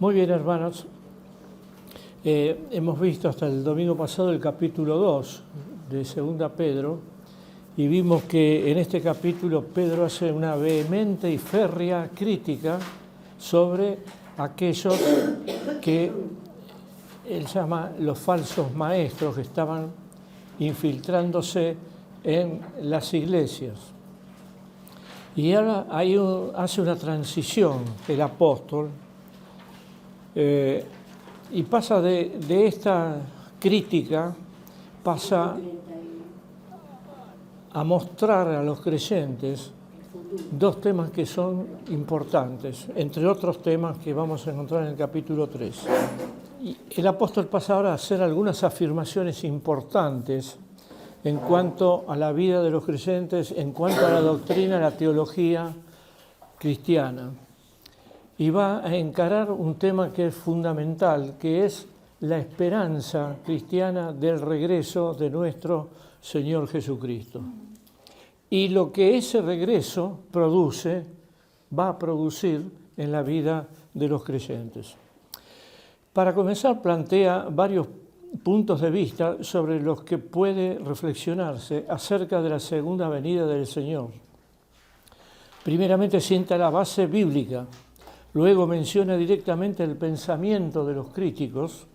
Muy bien, hermanos. Hemos visto hasta el domingo pasado el capítulo 2 de 2 Pedro y vimos que en este capítulo Pedro hace una vehemente y férrea crítica sobre aquellos que él llama los falsos maestros que estaban infiltrándose en las iglesias. Y ahora hace una transición el apóstol y pasa de esta crítica, pasa a mostrar a los creyentes dos temas que son importantes, entre otros temas que vamos a encontrar en el capítulo 3. Y el apóstol pasa ahora a hacer algunas afirmaciones importantes en cuanto a la vida de los creyentes, en cuanto a la doctrina, la teología cristiana. Y va a encarar un tema que es fundamental, que es la esperanza cristiana del regreso de nuestro Señor Jesucristo. Y lo que ese regreso produce, va a producir en la vida de los creyentes. Para comenzar, plantea varios puntos de vista sobre los que puede reflexionarse acerca de la segunda venida del Señor. Primeramente sienta la base bíblica, luego menciona directamente el pensamiento de los críticos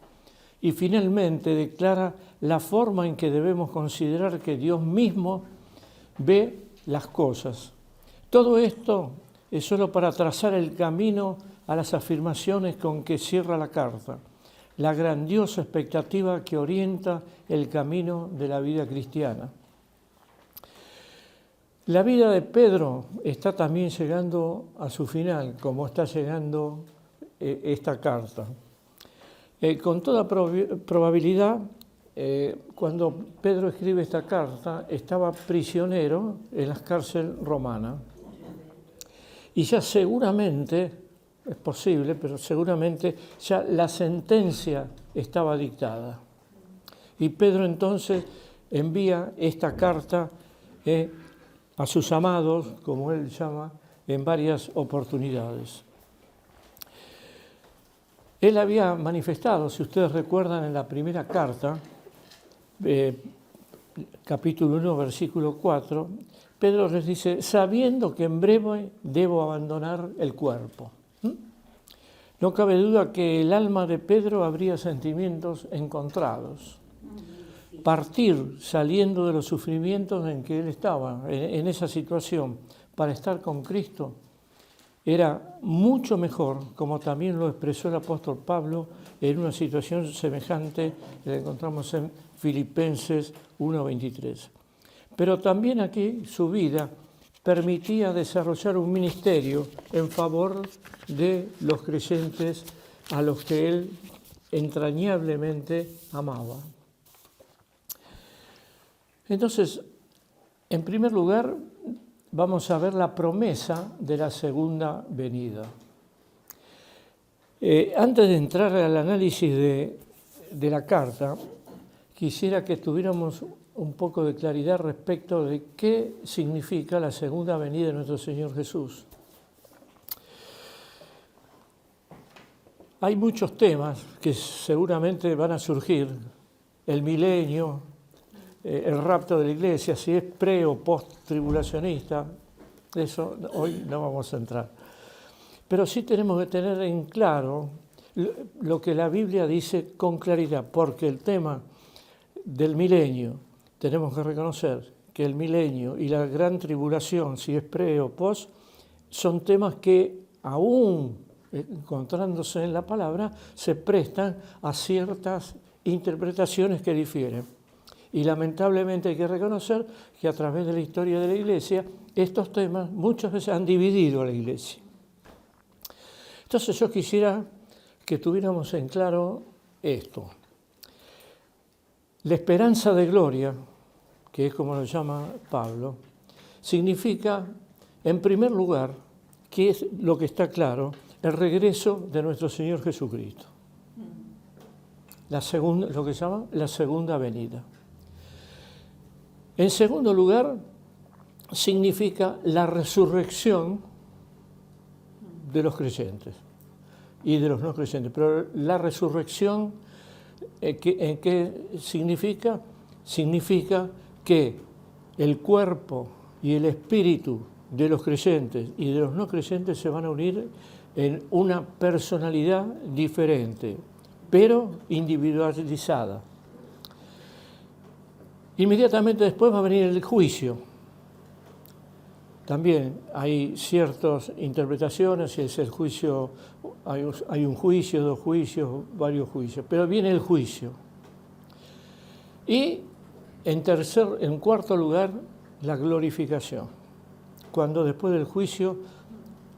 y finalmente declara la forma en que debemos considerar que Dios mismo ve las cosas. Todo esto es solo para trazar el camino a las afirmaciones con que cierra la carta, la grandiosa expectativa que orienta el camino de la vida cristiana. La vida de Pedro está también llegando a su final, como está llegando esta carta. Con toda probabilidad, cuando Pedro escribe esta carta, estaba prisionero en la cárcel romana. Y ya seguramente, es posible, pero seguramente ya la sentencia estaba dictada. Y Pedro entonces envía esta carta a sus amados, como él llama, en varias oportunidades. Él había manifestado, si ustedes recuerdan en la primera carta, capítulo 1, versículo 4, Pedro les dice, sabiendo que en breve debo abandonar el cuerpo. No cabe duda que el alma de Pedro habría sentimientos encontrados. Partir saliendo de los sufrimientos en que él estaba, en esa situación, para estar con Cristo, era mucho mejor, como también lo expresó el apóstol Pablo en una situación semejante que la encontramos en Filipenses 1:23. Pero también aquí su vida permitía desarrollar un ministerio en favor de los creyentes a los que él entrañablemente amaba. Entonces, en primer lugar, vamos a ver la promesa de la segunda venida. Antes de entrar al análisis de la carta, quisiera que tuviéramos un poco de claridad respecto de qué significa la segunda venida de nuestro Señor Jesús. Hay muchos temas que seguramente van a surgir, el milenio, el rapto de la iglesia, si es pre o post tribulacionista, eso hoy no vamos a entrar. Pero sí tenemos que tener en claro lo que la Biblia dice con claridad, porque el tema del milenio, tenemos que reconocer que el milenio y la gran tribulación, si es pre o post, son temas que aún encontrándose en la palabra, se prestan a ciertas interpretaciones que difieren. Y lamentablemente hay que reconocer que a través de la historia de la Iglesia, estos temas muchas veces han dividido a la Iglesia. Entonces yo quisiera que tuviéramos en claro esto. La esperanza de gloria, que es como lo llama Pablo, significa, en primer lugar, que es lo que está claro, el regreso de nuestro Señor Jesucristo. Lo que se llama la segunda venida. En segundo lugar, significa la resurrección de los creyentes. y de los no creyentes. Pero la resurrección, ¿qué significa? Significa que el cuerpo y el espíritu de los creyentes y de los no creyentes se van a unir en una personalidad diferente, pero individualizada. Inmediatamente después va a venir el juicio. También hay ciertas interpretaciones, si es el juicio, hay un juicio, 2 juicios, varios juicios, pero viene el juicio. Y en cuarto lugar, la glorificación. Cuando después del juicio,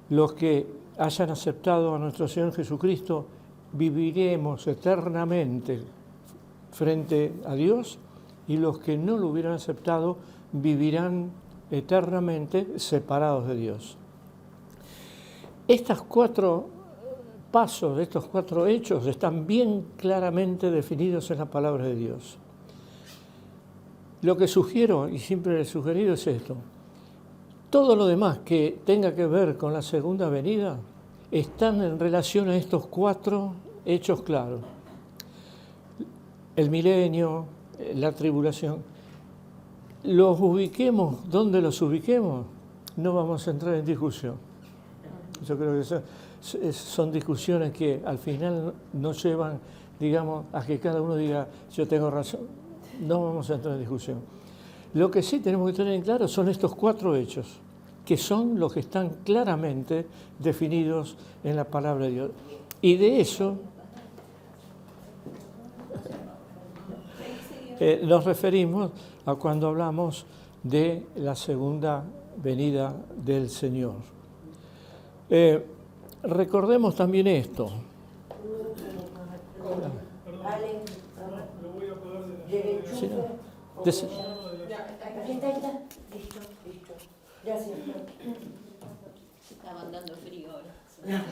los que hayan aceptado a nuestro Señor Jesucristo, viviremos eternamente frente a Dios, y los que no lo hubieran aceptado vivirán eternamente separados de Dios. Estos 4 pasos, estos 4 hechos están bien claramente definidos en la palabra de Dios. Lo que sugiero, y siempre he sugerido, es esto. Todo lo demás que tenga que ver con la segunda venida están en relación a estos 4 hechos claros. El milenio, la tribulación. Los ubiquemos donde los ubiquemos, no vamos a entrar en discusión. Yo creo que son discusiones que al final nos llevan, digamos, a que cada uno diga, yo tengo razón. No vamos a entrar en discusión. Lo que sí tenemos que tener en claro son estos 4 hechos, que son los que están claramente definidos en la palabra de Dios. Y de eso nos referimos a cuando hablamos de la segunda venida del Señor. Recordemos también esto. Sí, no. Listo. Gracias. Estaban dando frío ahora.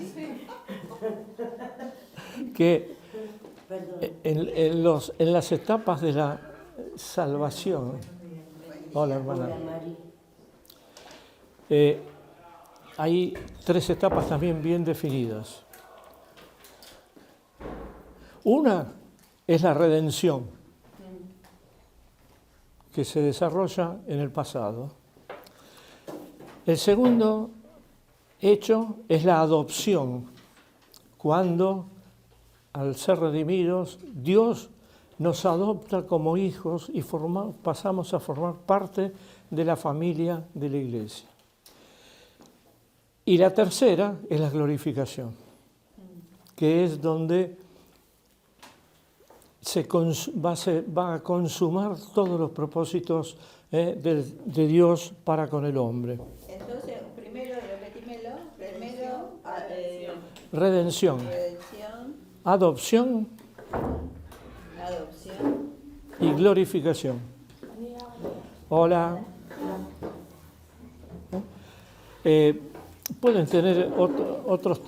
Que en las etapas de la salvación, hola hermana, hay 3 etapas también bien definidas. Una es la redención, que se desarrolla en el pasado. El segundo hecho es la adopción, cuando al ser redimidos, Dios nos adopta como hijos y pasamos a formar parte de la familia de la Iglesia. Y la tercera es la glorificación, que es donde va a consumar todos los propósitos de Dios para con el hombre. Entonces, primero, repetímelo, Redención. Adopción y glorificación. Hola. Pueden tener otros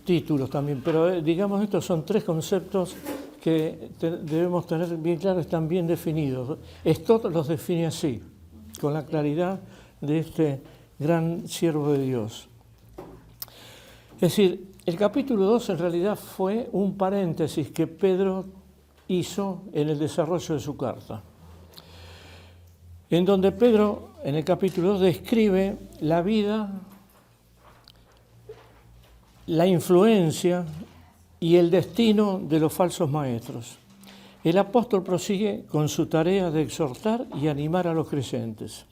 títulos también, pero digamos estos son 3 conceptos que debemos tener bien claros, están bien definidos. Esto los define así, con la claridad de este gran siervo de Dios. Es decir, el capítulo 2 en realidad fue un paréntesis que Pedro hizo en el desarrollo de su carta, en donde Pedro, en el capítulo 2, describe la vida, la influencia y el destino de los falsos maestros. El apóstol prosigue con su tarea de exhortar y animar a los creyentes.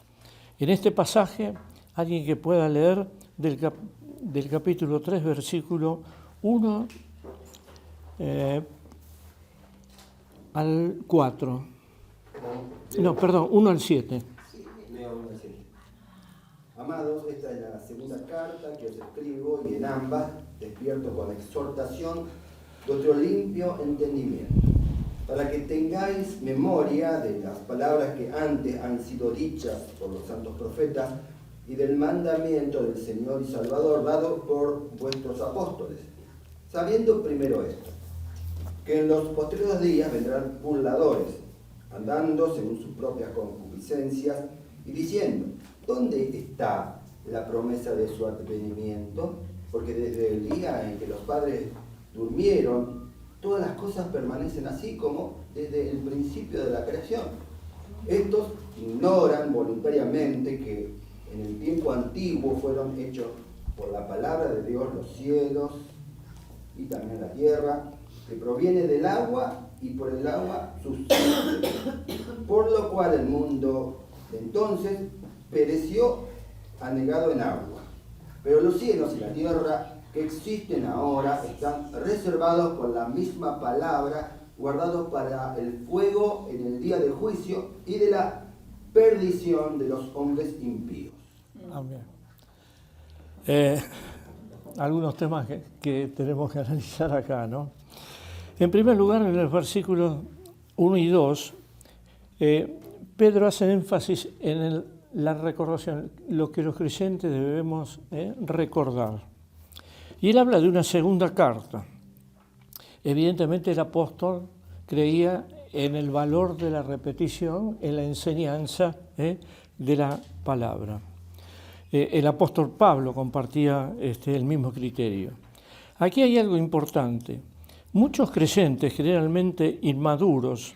En este pasaje, alguien que pueda leer del capítulo 3, versículo 1 al 4. No, perdón, 1 al 7. Sí, leo 1 al 7. Amados, esta es la segunda carta que os escribo y en ambas despierto con exhortación de otro limpio entendimiento, para que tengáis memoria de las palabras que antes han sido dichas por los santos profetas y del mandamiento del Señor y Salvador dado por vuestros apóstoles, sabiendo primero esto, que en los posteriores días vendrán burladores, andando según sus propias concupiscencias y diciendo, ¿dónde está la promesa de su advenimiento? Porque desde el día en que los padres durmieron, todas las cosas permanecen así como desde el principio de la creación. Estos ignoran voluntariamente que en el tiempo antiguo fueron hechos por la palabra de Dios los cielos y también la tierra, que proviene del agua y por el agua subsiste, por lo cual el mundo entonces pereció anegado en agua. Pero los cielos y la tierra que existen ahora están reservados por la misma palabra, guardados para el fuego en el día del juicio y de la perdición de los hombres impíos. Amén. Algunos temas que tenemos que analizar acá, ¿no? En primer lugar, en los versículos 1 y 2, Pedro hace énfasis en la recordación, lo que los creyentes debemos recordar. Y él habla de una segunda carta. Evidentemente el apóstol creía en el valor de la repetición, en la enseñanza de la palabra. El apóstol Pablo compartía el mismo criterio. Aquí hay algo importante. Muchos creyentes, generalmente inmaduros,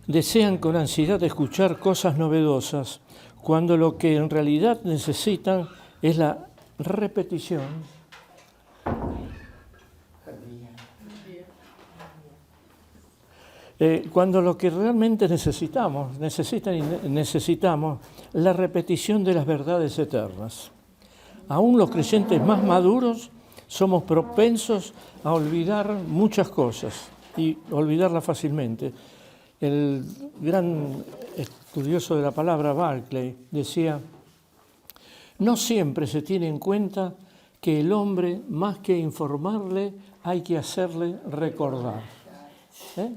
desean con ansiedad escuchar cosas novedosas, cuando lo que en realidad necesitan es la repetición cuando lo que realmente necesitamos la repetición de las verdades eternas. Aún los creyentes más maduros somos propensos a olvidar muchas cosas y olvidarlas fácilmente. El gran estudioso de la palabra, Barclay, decía: no siempre se tiene en cuenta que el hombre, más que informarle, hay que hacerle recordar.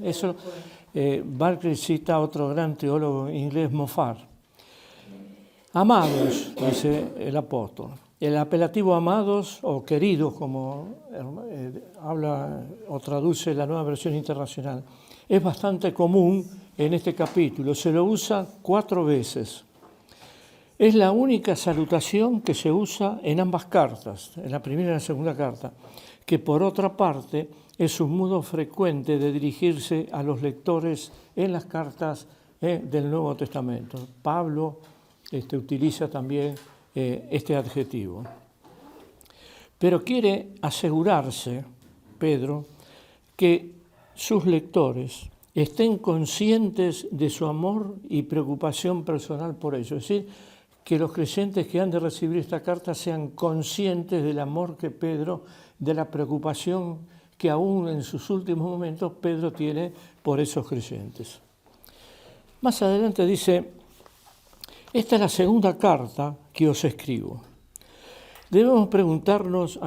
Eso Barclay cita a otro gran teólogo inglés, Moffat. Amados, dice el apóstol. El apelativo amados o queridos, como habla o traduce la Nueva Versión Internacional, es bastante común en este capítulo. Se lo usa 4 veces. Es la única salutación que se usa en ambas cartas, en la primera y la segunda carta, que por otra parte es un modo frecuente de dirigirse a los lectores en las cartas del Nuevo Testamento. Pablo utiliza también este adjetivo. Pero quiere asegurarse, Pedro, que sus lectores estén conscientes de su amor y preocupación personal por ellos. Es decir, que los creyentes que han de recibir esta carta sean conscientes del amor que Pedro, de la preocupación que aún en sus últimos momentos Pedro tiene por esos creyentes. Más adelante dice: esta es la segunda carta que os escribo. Debemos preguntarnos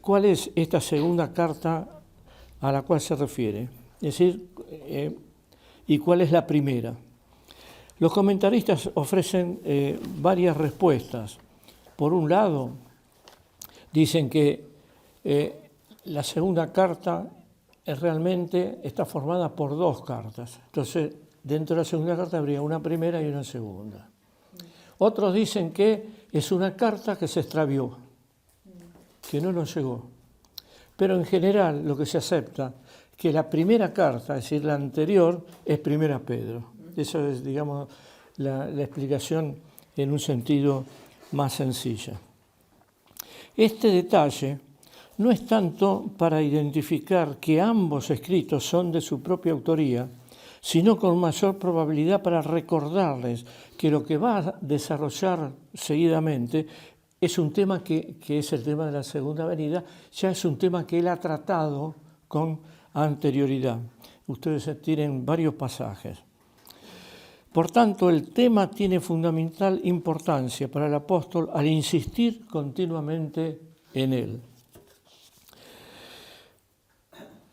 cuál es esta segunda carta a la cual se refiere, es decir, y cuál es la primera. Los comentaristas ofrecen varias respuestas. Por un lado, dicen que la segunda carta realmente está formada por 2 cartas. Entonces, dentro de la segunda carta habría una primera y una segunda. Otros dicen que es una carta que se extravió, que no nos llegó. Pero en general lo que se acepta que la primera carta, es decir, la anterior, es Primera Pedro. Esa es, digamos, la explicación en un sentido más sencilla. Este detalle no es tanto para identificar que ambos escritos son de su propia autoría, sino con mayor probabilidad para recordarles que lo que va a desarrollar seguidamente es un tema que es el tema de la segunda venida, ya es un tema que él ha tratado con anterioridad. Ustedes tienen varios pasajes. Por tanto, el tema tiene fundamental importancia para el apóstol al insistir continuamente en él.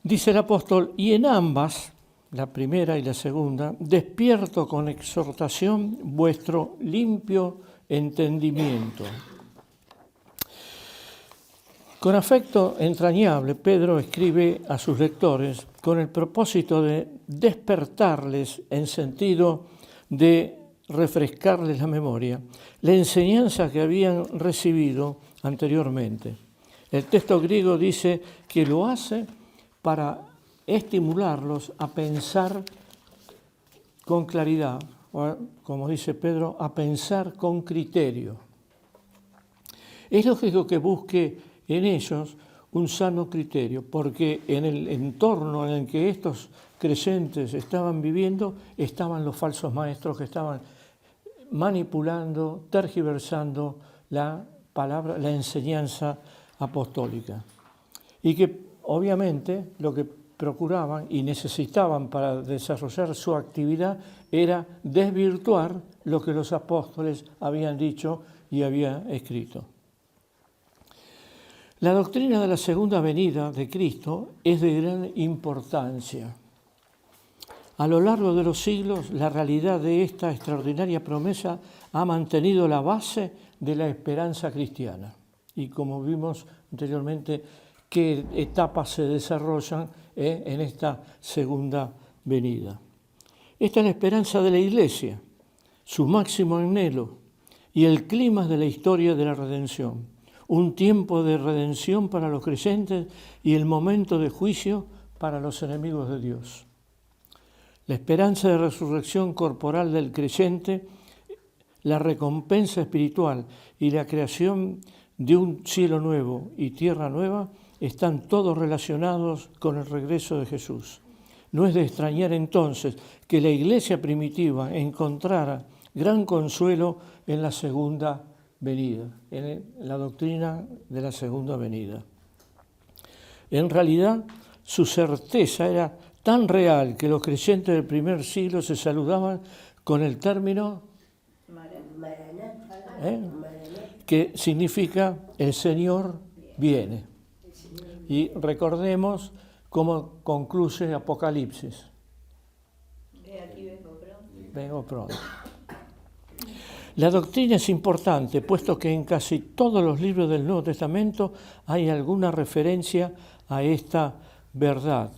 Dice el apóstol: y en ambas, la primera y la segunda, despierto con exhortación vuestro limpio entendimiento. Con afecto entrañable, Pedro escribe a sus lectores con el propósito de despertarles en sentido de refrescarles la memoria, la enseñanza que habían recibido anteriormente. El texto griego dice que lo hace para estimularlos a pensar con claridad, o, como dice Pedro, a pensar con criterio. Es lógico que busque en ellos un sano criterio, porque en el entorno en el que estos creyentes estaban viviendo estaban los falsos maestros que estaban manipulando, tergiversando la palabra, la enseñanza apostólica. Y que obviamente lo que procuraban y necesitaban para desarrollar su actividad era desvirtuar lo que los apóstoles habían dicho y habían escrito. La doctrina de la segunda venida de Cristo es de gran importancia. A lo largo de los siglos, la realidad de esta extraordinaria promesa ha mantenido la base de la esperanza cristiana. Y como vimos anteriormente, qué etapas se desarrollan en esta segunda venida. Esta es la esperanza de la Iglesia, su máximo anhelo y el clima de la historia de la redención. Un tiempo de redención para los creyentes y el momento de juicio para los enemigos de Dios. La esperanza de resurrección corporal del creyente, la recompensa espiritual y la creación de un cielo nuevo y tierra nueva están todos relacionados con el regreso de Jesús. No es de extrañar entonces que la iglesia primitiva encontrara gran consuelo en la segunda venida, en la doctrina de la segunda venida. En realidad, su certeza era tan real que los creyentes del primer siglo se saludaban con el término que significa el Señor viene. Y recordemos cómo concluye Apocalipsis. Aquí vengo pronto. Vengo pronto. La doctrina es importante, puesto que en casi todos los libros del Nuevo Testamento hay alguna referencia a esta verdad.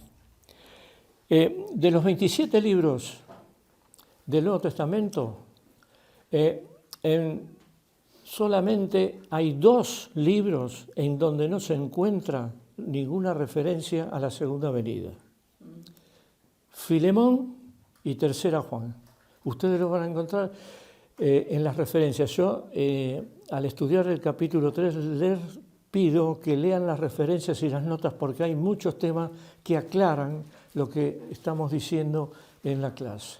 De los 27 libros del Nuevo Testamento, solamente hay 2 libros en donde no se encuentra ninguna referencia a la segunda venida. Filemón y Tercera Juan. Ustedes lo van a encontrar en las referencias. Yo, al estudiar el capítulo 3, les pido que lean las referencias y las notas porque hay muchos temas que aclaran lo que estamos diciendo en la clase.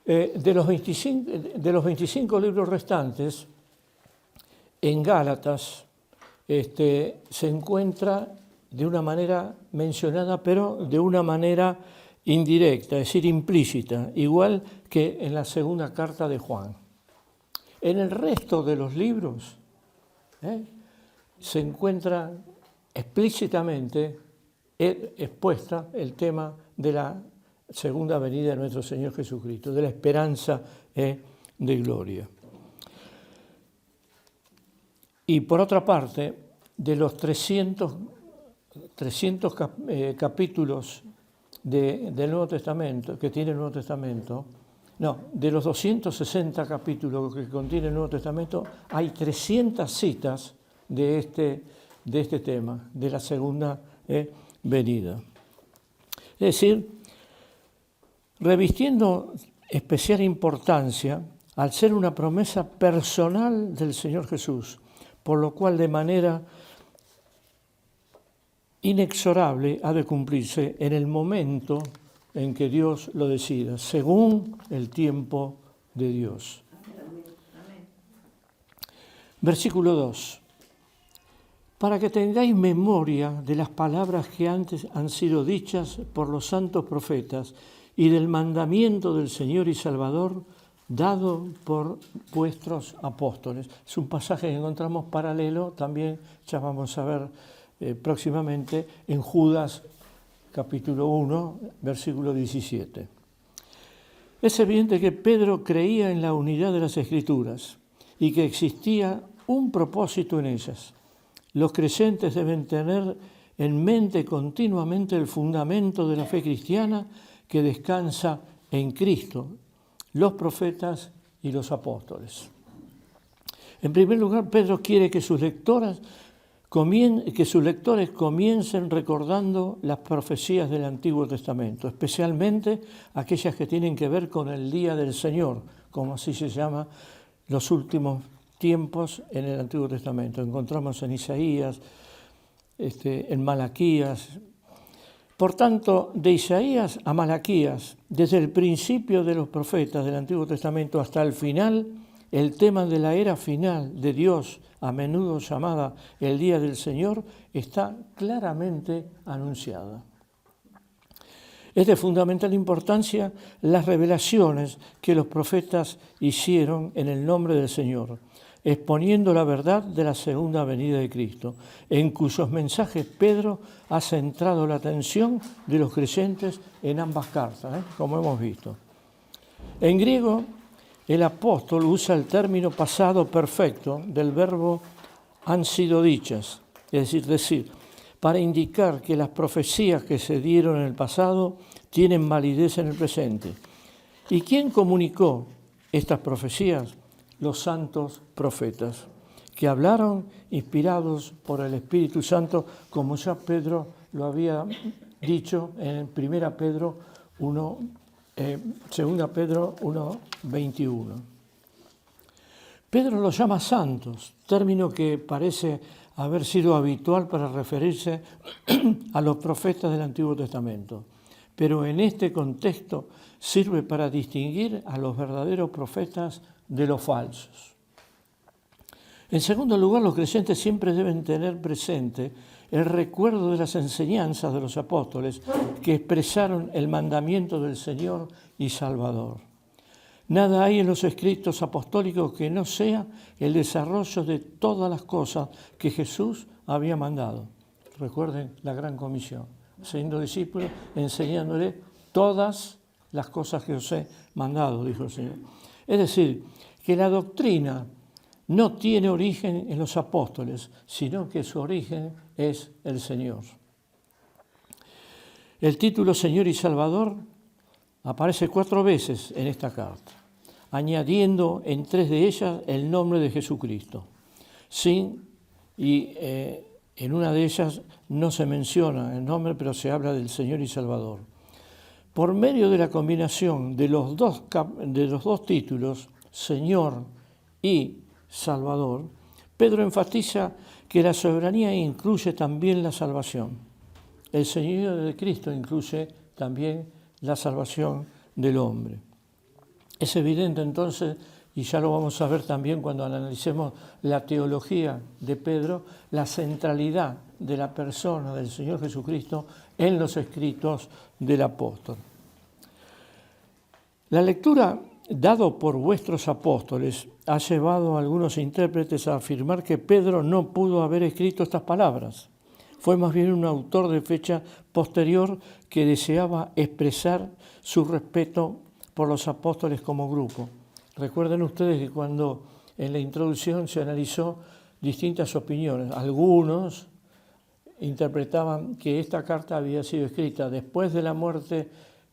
De los 25 libros restantes, en Gálatas se encuentra de una manera mencionada, pero de una manera indirecta, es decir, implícita, igual que en la segunda carta de Juan. En el resto de los libros se encuentra explícitamente expuesta el tema de la segunda venida de nuestro Señor Jesucristo, de la esperanza de gloria. Y por otra parte, de los 300 capítulos del Nuevo Testamento, que tiene el Nuevo Testamento, de los 260 capítulos que contiene el Nuevo Testamento, hay 300 citas de este tema, de la segunda venida. Es decir, revistiendo especial importancia al ser una promesa personal del Señor Jesús, por lo cual de manera inexorable ha de cumplirse en el momento en que Dios lo decida, según el tiempo de Dios. Amén. Versículo 2. Para que tengáis memoria de las palabras que antes han sido dichas por los santos profetas y del mandamiento del Señor y Salvador dado por vuestros apóstoles. Es un pasaje que encontramos paralelo, también ya vamos a ver próximamente en Judas capítulo 1, versículo 17. Es evidente que Pedro creía en la unidad de las Escrituras y que existía un propósito en ellas. Los creyentes deben tener en mente continuamente el fundamento de la fe cristiana que descansa en Cristo, los profetas y los apóstoles. En primer lugar, Pedro quiere que sus lectoras que sus lectores comiencen recordando las profecías del Antiguo Testamento, especialmente aquellas que tienen que ver con el día del Señor, como así se llama los últimos tiempos en el Antiguo Testamento. Encontramos en Isaías, en Malaquías. Por tanto, de Isaías a Malaquías, desde el principio de los profetas del Antiguo Testamento hasta el final, el tema de la era final de Dios, a menudo llamada el Día del Señor, está claramente anunciada. Es de fundamental importancia las revelaciones que los profetas hicieron en el nombre del Señor, exponiendo la verdad de la segunda venida de Cristo, en cuyos mensajes Pedro ha centrado la atención de los creyentes en ambas cartas, como hemos visto. En griego, el apóstol usa el término pasado perfecto del verbo han sido dichas, es decir, para indicar que las profecías que se dieron en el pasado tienen validez en el presente. ¿Y quién comunicó estas profecías? Los santos profetas, que hablaron inspirados por el Espíritu Santo, como ya Pedro lo había dicho en 2 Pedro 1:21. Pedro los llama santos, término que parece haber sido habitual para referirse a los profetas del Antiguo Testamento, pero en este contexto sirve para distinguir a los verdaderos profetas de los falsos. En segundo lugar, los creyentes siempre deben tener presente el recuerdo de las enseñanzas de los apóstoles que expresaron el mandamiento del Señor y Salvador. Nada hay en los escritos apostólicos que no sea el desarrollo de todas las cosas que Jesús había mandado. Recuerden la gran comisión, siendo discípulos, enseñándole todas las cosas que os he mandado, dijo el Señor. Es decir, que la doctrina no tiene origen en los apóstoles, sino que su origen es el Señor. El título Señor y Salvador aparece 4 veces en esta carta, añadiendo en 3 de ellas el nombre de Jesucristo. En una de ellas no se menciona el nombre, pero se habla del Señor y Salvador. Por medio de la combinación de los dos títulos, Señor y Salvador, Pedro enfatiza que la soberanía incluye también la salvación. El señorío de Cristo incluye también la salvación del hombre. Es evidente entonces, y ya lo vamos a ver también cuando analicemos la teología de Pedro, la centralidad de la persona del Señor Jesucristo en los escritos del apóstol. La lectura dado por vuestros apóstoles ha llevado a algunos intérpretes a afirmar que Pedro no pudo haber escrito estas palabras. Fue más bien un autor de fecha posterior que deseaba expresar su respeto por los apóstoles como grupo. Recuerden ustedes que cuando en la introducción se analizó distintas opiniones, algunos interpretaban que esta carta había sido escrita después de la muerte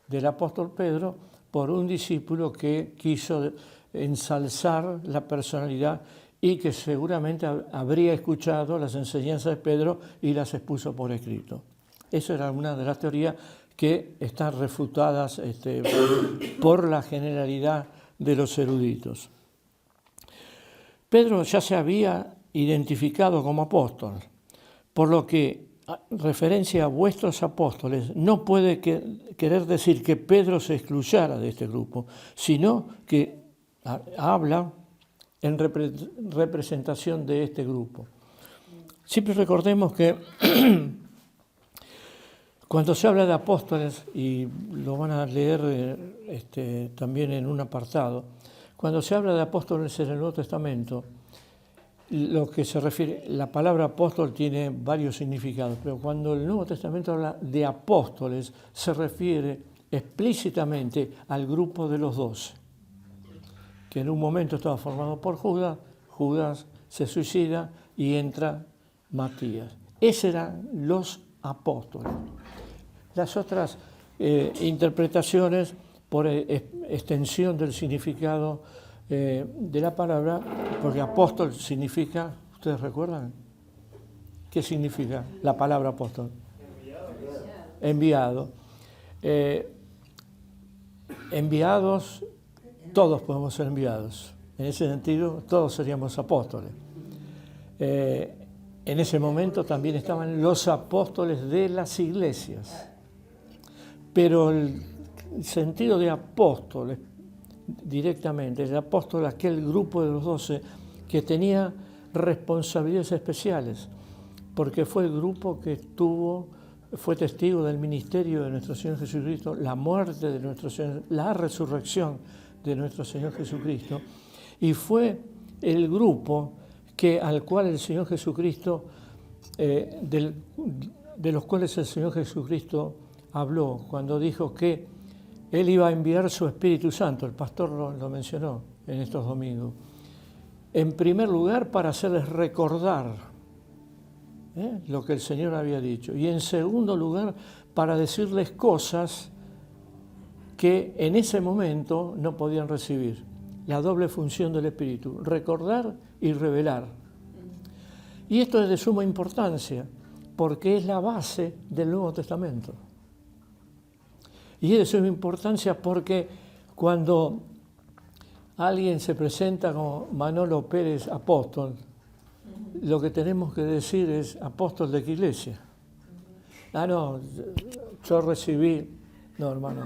del apóstol Pedro por un discípulo que quiso ensalzar la personalidad y que seguramente habría escuchado las enseñanzas de Pedro y las expuso por escrito. Esa era una de las teorías que están refutadas por la generalidad de los eruditos. Pedro ya se había identificado como apóstol, por lo que referencia a vuestros apóstoles no puede querer decir que Pedro se excluyera de este grupo, sino que habla en representación de este grupo. Siempre recordemos que cuando se habla de apóstoles, y lo van a leer también en un apartado, cuando se habla de apóstoles en el Nuevo Testamento, lo que se refiere, la palabra apóstol tiene varios significados, pero cuando el Nuevo Testamento habla de apóstoles, se refiere explícitamente al grupo de los 12, que en un momento estaba formado por Judas, Judas se suicida y entra Matías. Esos eran los apóstoles. Las otras interpretaciones, por extensión del significado de la palabra, porque apóstol significa, ¿ustedes recuerdan? ¿Qué significa la palabra apóstol? Enviado. Enviados, todos podemos ser enviados. En ese sentido, todos seríamos apóstoles. En ese momento también estaban los apóstoles de las iglesias. Pero el sentido de apóstoles, directamente, el apóstol, aquel grupo de los 12 que tenía responsabilidades especiales, porque fue el grupo que fue testigo del ministerio de nuestro Señor Jesucristo, la muerte de nuestro Señor, la resurrección de nuestro Señor Jesucristo, y fue el grupo al cual el Señor Jesucristo, de los cuales el Señor Jesucristo habló cuando dijo que Él iba a enviar su Espíritu Santo. El pastor lo mencionó en estos domingos. En primer lugar, para hacerles recordar lo que el Señor había dicho. Y en segundo lugar, para decirles cosas que en ese momento no podían recibir. La doble función del Espíritu, recordar y revelar. Y esto es de suma importancia, porque es la base del Nuevo Testamento. Y es de suma importancia porque cuando alguien se presenta como Manolo Pérez apóstol, lo que tenemos que decir es apóstol de qué iglesia. Ah, no, yo recibí, no hermano,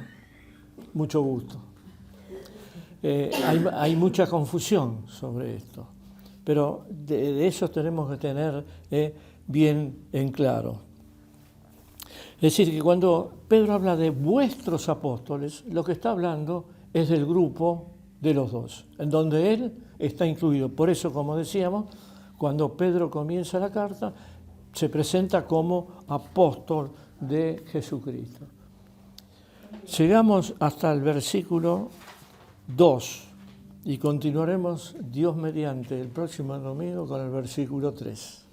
mucho gusto. Hay mucha confusión sobre esto, pero de eso tenemos que tener bien en claro. Es decir, que cuando Pedro habla de vuestros apóstoles, lo que está hablando es del grupo de los 2, en donde él está incluido. Por eso, como decíamos, cuando Pedro comienza la carta, se presenta como apóstol de Jesucristo. Llegamos hasta el versículo 2 y continuaremos, Dios mediante, el próximo domingo con el versículo 3.